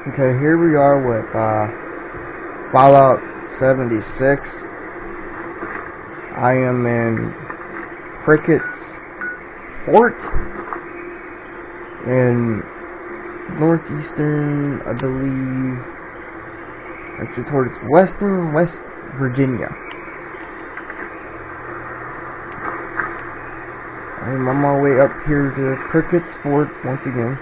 Okay, here we are with Fallout 76. I am in Prickett's Fort in northeastern, I believe, actually towards western West Virginia. I'm on my way up here to Prickett's Fort once again.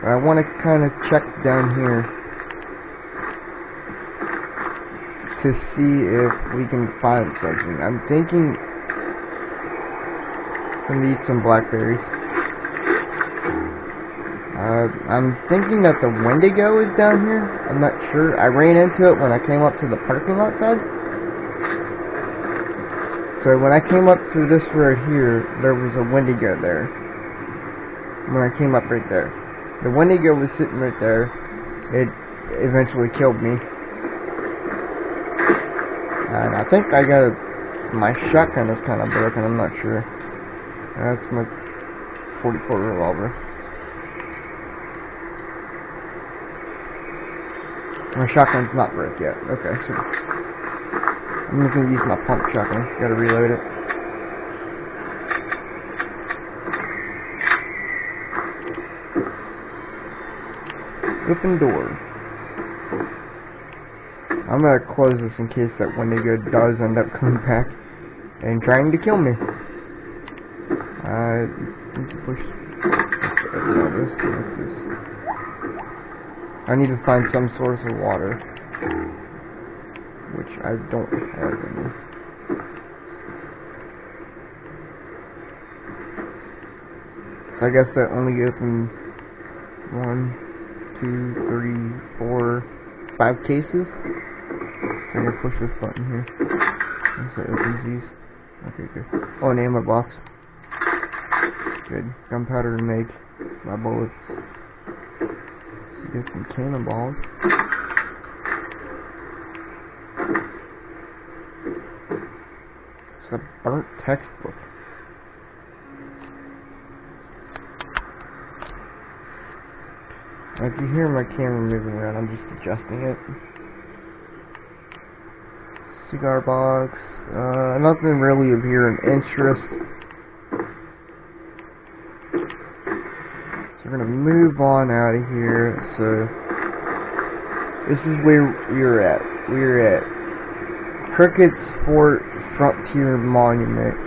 I want to kind of check down here to see if we can find something. I'm thinking I need some blackberries. I'm thinking that the Wendigo is down here. I'm not sure. I ran into it when I came up to the parking lot side. So when I came up through this road here, there was a Wendigo there. When I came up right there. The Wendigo was sitting right there. It eventually killed me. And I think I got my shotgun is kind of broken, I'm not sure. That's my 44 revolver. My shotgun's not broke yet. Okay, so I'm just gonna use my pump shotgun. Gotta reload it. Open door. I'm gonna close this in case that Wendigo does end up coming back and trying to kill me. Need to push. I need to find some source of water, which I don't have any. So I guess that only opens 1, 2, 3, 4, 5 cases. So I'm gonna push this button here. So it opens these. Okay, good. Oh, an ammo box. Good. Gunpowder to make my bullets. Get some cannonballs. It's a burnt textbook. If you hear my camera moving around, I'm just adjusting it. Cigar box. Nothing really of here in interest. So we're gonna move on out of here. So this is where we're at. We're at Prickett's Fort Frontier Monument,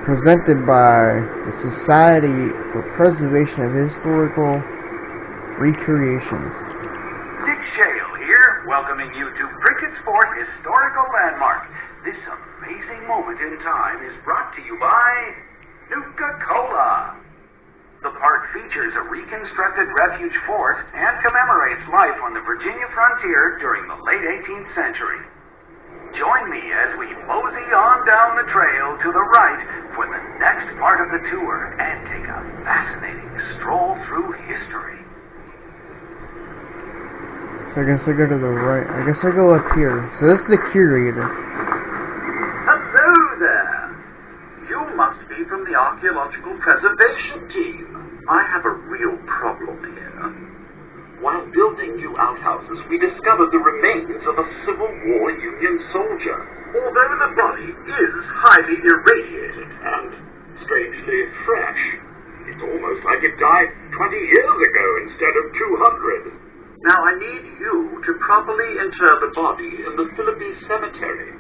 presented by the Society for Preservation of Historical Recreations. Dick Shale here, welcoming you to Prickett's Fort Historical Landmark. This amazing moment in time is brought to you by Nuka-Cola. The park features a reconstructed refuge fort and commemorates life on the Virginia frontier during the late 18th century. Join me as we mosey on down the trail to the right for the next part of the tour and take a fascinating stroll through history. So I guess I go to the right. I guess I go up here. So this is the curator. Hello there. You must be from the Archaeological Preservation Team. I have a real problem here. While building new outhouses, we discovered the remains of a Civil War Union soldier. Although the body is highly irradiated and strangely fresh, it's almost like it died 20 years ago instead of 200. Now I need you to properly inter the body in the Philippi Cemetery.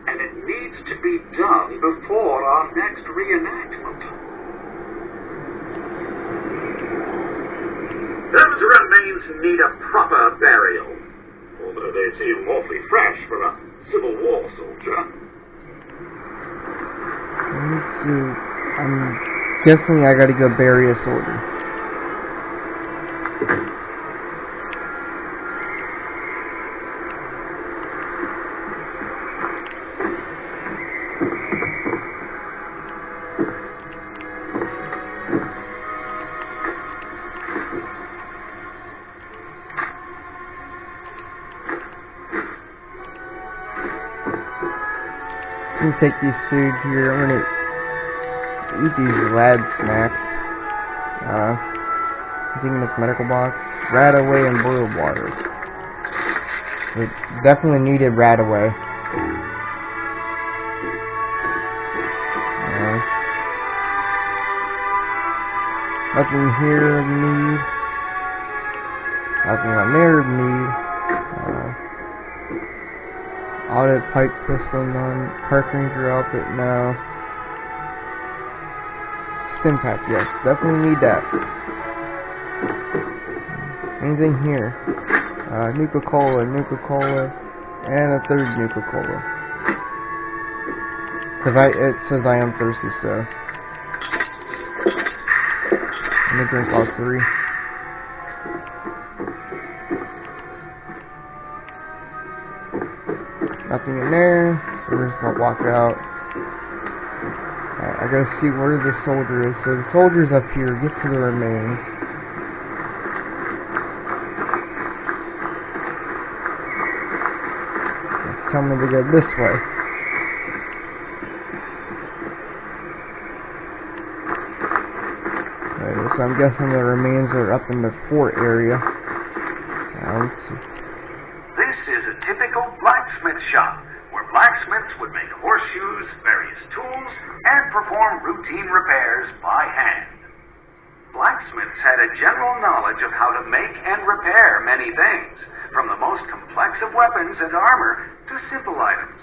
And it needs to be done before our next reenactment. Those remains need a proper burial, although they seem awfully fresh for a Civil War soldier. Let's see. I'm guessing I gotta go bury a soldier. I'm gonna take these foods here. I'm gonna eat these lad snacks. Demoness medical box. Radaway and boiled water. We definitely needed Radaway. Nothing here of need. Nothing on there of need. Audit pipe pistol, none. Park ranger outfit, no. Stim pack, yes. Definitely need that. Anything here? Nuka-Cola, and a third Nuka-Cola. It says I am thirsty, so. I'm gonna drink all three. Nothing in there, so we're just gonna walk out. I gotta see where the soldier is. So the soldier's up here, get to the remains. Tell me to go this way. So I'm guessing the remains are up in the fort area. Let's see. This is a typical blacksmith shop, where blacksmiths would make horseshoes, various tools, and perform routine repairs by hand. Blacksmiths had a general knowledge of how to make and repair many things, from the most complex of weapons and armor to simple items.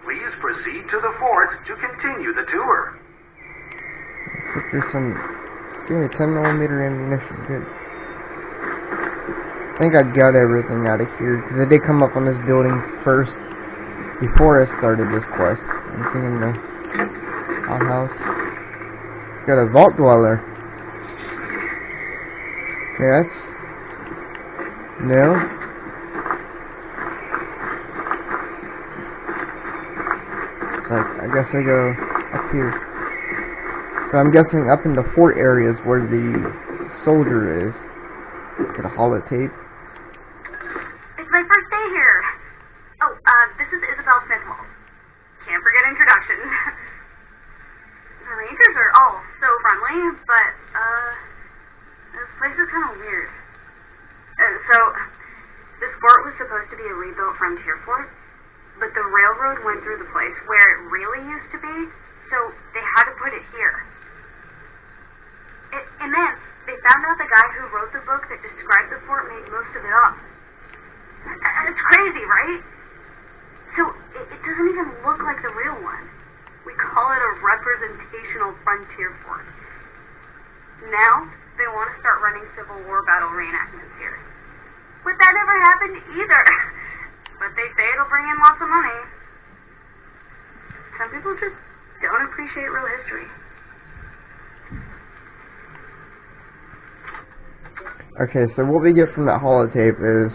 Please proceed to the fort to continue the tour. There's some... Give me 10mm ammunition, good. I think I got everything out of here, because I did come up on this building first, before I started this quest. Anything in the outhouse? Got a vault dweller. Okay, that's... No. So I guess I go up here. So I'm guessing up in the fort area is where the soldier is. Get a holotape. It's my first day here. Oh, this is Isabel Smithwell. Can't forget introduction. The Rangers are all so friendly, but, this place is kind of weird. So, this fort was supposed to be a rebuilt frontier fort, but the railroad went through the place where it really used to be, so they had to put it here. And then, they found out the guy who wrote the book that described the fort made most of it up. It's crazy, right? So, it doesn't even look like the real one. We call it a representational frontier fort. Now, they want to start running Civil War battle reenactments here. But that never happened either. But they say it'll bring in lots of money. Some people just don't appreciate real history. Okay, so what we get from that holotape is...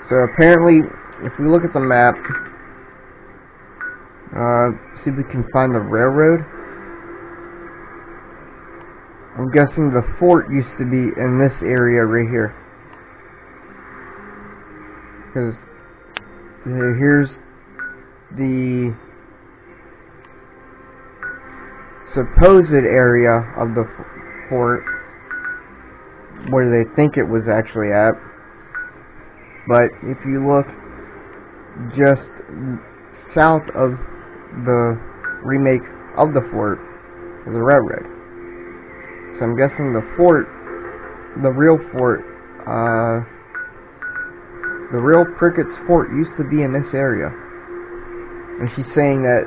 So apparently, if we look at the map... see if we can find the railroad. I'm guessing the fort used to be in this area right here. Because here's the supposed area of the fort where they think it was actually at. But if you look just south of the remake of the fort is a railroad. So I'm guessing the fort, the real fort, the real Prickett's Fort used to be in this area. And she's saying that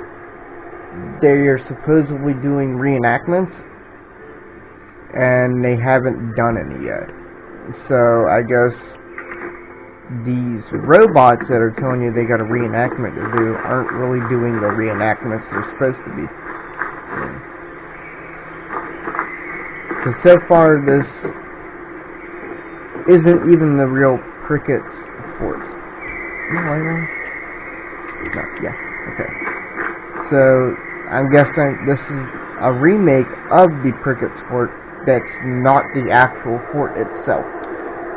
they are supposedly doing reenactments, and they haven't done any yet. So I guess these robots that are telling you they got a reenactment to do aren't really doing the reenactments they're supposed to be. Because so far this isn't even the real Prickett's Fort. No, yeah, okay. So I'm guessing this is a remake of the Prickett's Fort that's not the actual fort itself.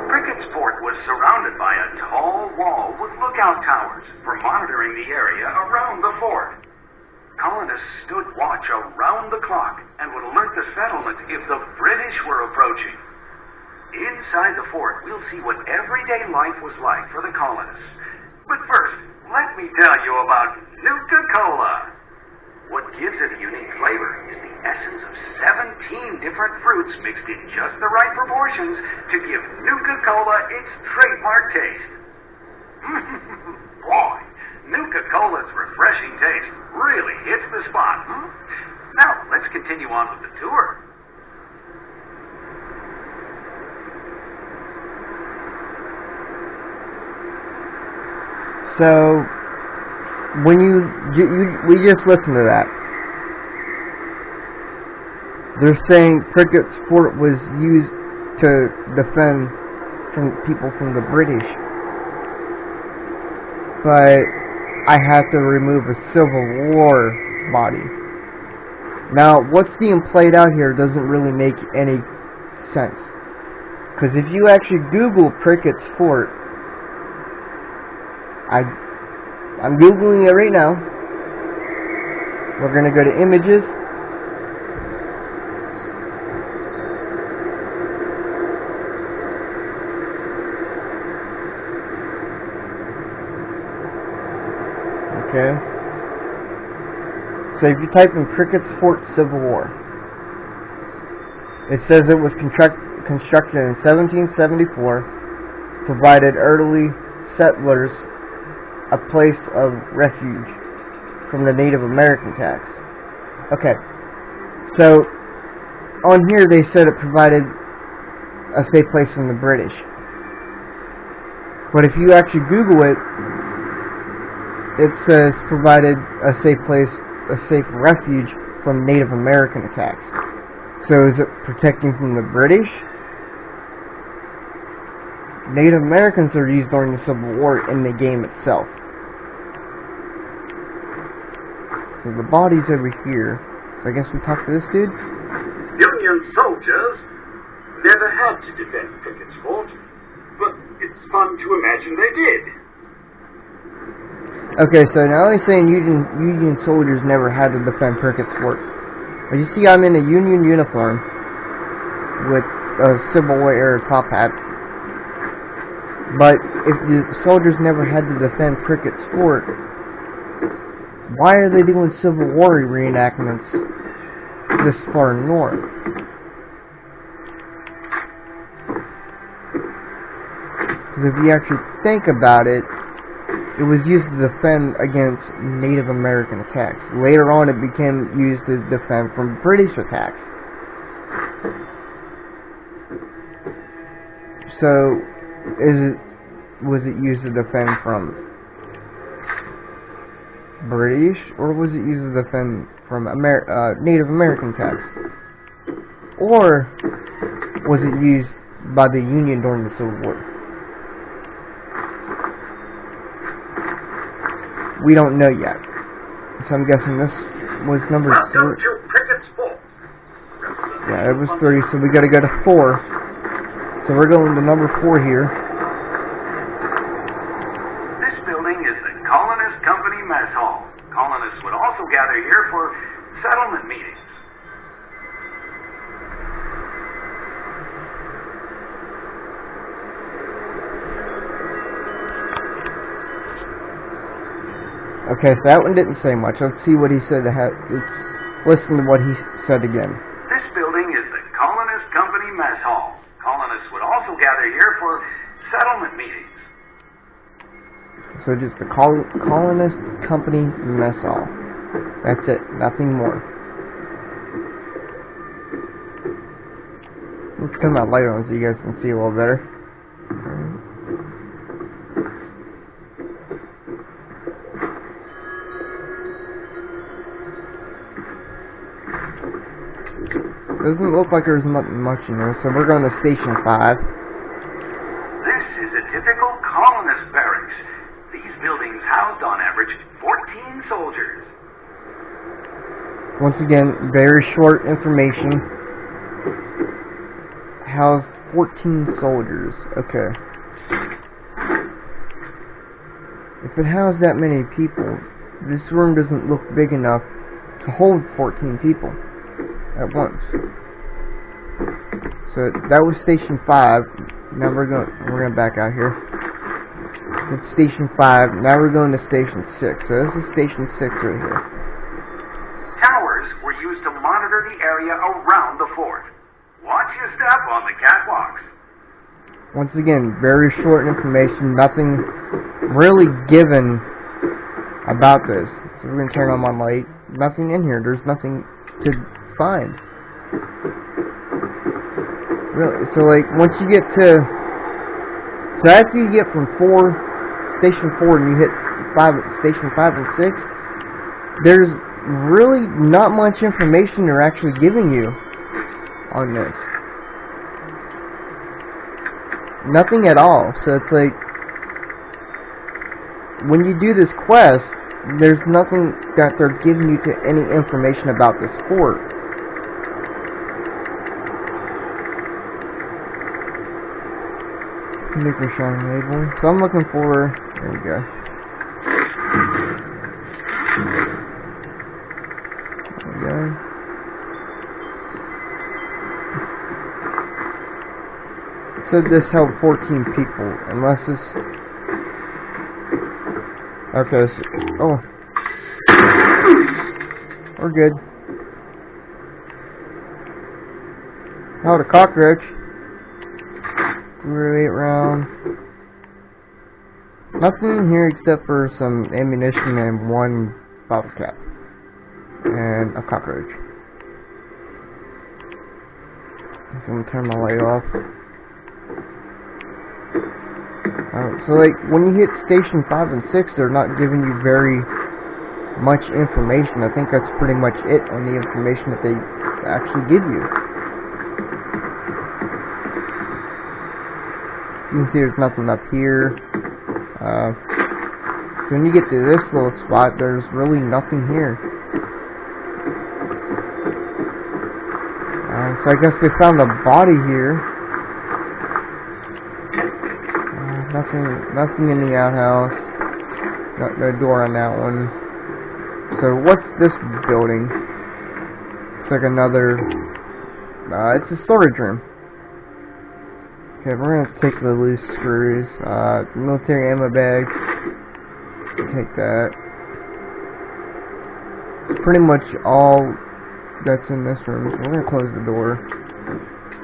Prickett's Fort was surrounded by a tall wall with lookout towers for monitoring the area around the fort. Colonists stood watch around the clock and would alert the settlement if the British were approaching. Inside the fort, we'll see what everyday life was like for the colonists. But first, let me tell you about Nuka-Cola. What gives it a unique flavor is the essence of 17 different fruits mixed in just the right proportions to give Nuka-Cola its trademark taste. Boy, Nuka-Cola's refreshing taste really hits the spot. Now, let's continue on with the tour. So, when we just listened to that. They're saying Prickett's Fort was used to defend from people from the British. But I have to remove a Civil War body. Now, what's being played out here doesn't really make any sense. Because if you actually Google Prickett's Fort, I'm Googling it right now. We're going to go to images. Okay. So if you type in Prickett's Fort Civil War, it says it was constructed in 1774, provided early settlers a place of refuge from the Native American attacks. Okay, so on here they said it provided a safe place from the British. But if you actually Google it, it says provided a safe place, a safe refuge from Native American attacks. So is it protecting from the British? Native Americans are used during the Civil War in the game itself. So the body's over here. So I guess we talk to this dude. Union soldiers never had to defend Prickett's Fort, but it's fun to imagine they did. Okay, so now they're saying Union soldiers never had to defend Prickett's Fort. But you see I'm in a Union uniform with a Civil War era top hat. But if the soldiers never had to defend Prickett's Fort, why are they doing Civil War reenactments this far north? Because if you actually think about it, it was used to defend against Native American attacks. Later on it became used to defend from British attacks. So, was it used to defend from British, or was it used to defend from Native American attacks? Or was it used by the Union during the Civil War? We don't know yet. So I'm guessing this was number 3. Welcome to Prickett's Fort. Yeah, it was 3, so we gotta go to 4. So we're going to number 4 here. This building is the Colonist Company Mess Hall. Colonists would also gather here for settlement meetings. Okay, so that one didn't say much. Let's see what he said. Let's listen to what he said again. This building is the Colonist Company Mess Hall. Colonists would also gather here for settlement meetings. So just the Colonist Company Mess Hall. That's it. Nothing more. Let's turn that light on so you guys can see a little better. Doesn't look like there's much in there, so we're going to Station 5. This is a typical colonist barracks. These buildings housed on average 14 soldiers. Once again, very short information. Housed 14 soldiers. Okay. If it housed that many people, this room doesn't look big enough to hold 14 people at once. So that was Station 5. Now we're gonna back out here. It's Station 5. Now we're going to Station 6. So this is Station 6 right here. Towers were used to monitor the area around the fort. Watch your step on the catwalks. Once again, very short information. Nothing really given about this. So we're gonna turn on my light. Nothing in here. There's nothing to find. Really. So like once you get to, so after you get from Station 4 and you hit Station 5 and 6, there's really not much information they're actually giving you on this. Nothing at all. So it's like, when you do this quest, there's nothing that they're giving you to any information about this fort. Liquor shine label. So I'm looking for, there we go. There we go. So this held 14 people, unless this... Okay, so, oh. We're good. Oh, the cockroach. 8 round. Nothing in here except for some ammunition and 1 bottle cap. And a cockroach. So I'm gonna turn my light off. So like, when you hit Station 5 and 6, they're not giving you very much information. I think that's pretty much it on the information that they actually give you. You can see there's nothing up here. So when you get to this little spot, there's really nothing here. So I guess they found a body here. Nothing in the outhouse. No door on that one. So what's this building? It's like another... it's a storage room. Okay, we're gonna take the loose screws. Military ammo bag. Take that. It's pretty much all that's in this room. So we're gonna close the door.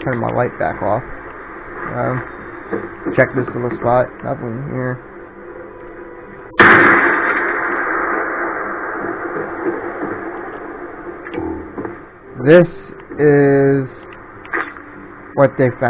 Turn my light back off. Check this little spot. Nothing here. This is what they found.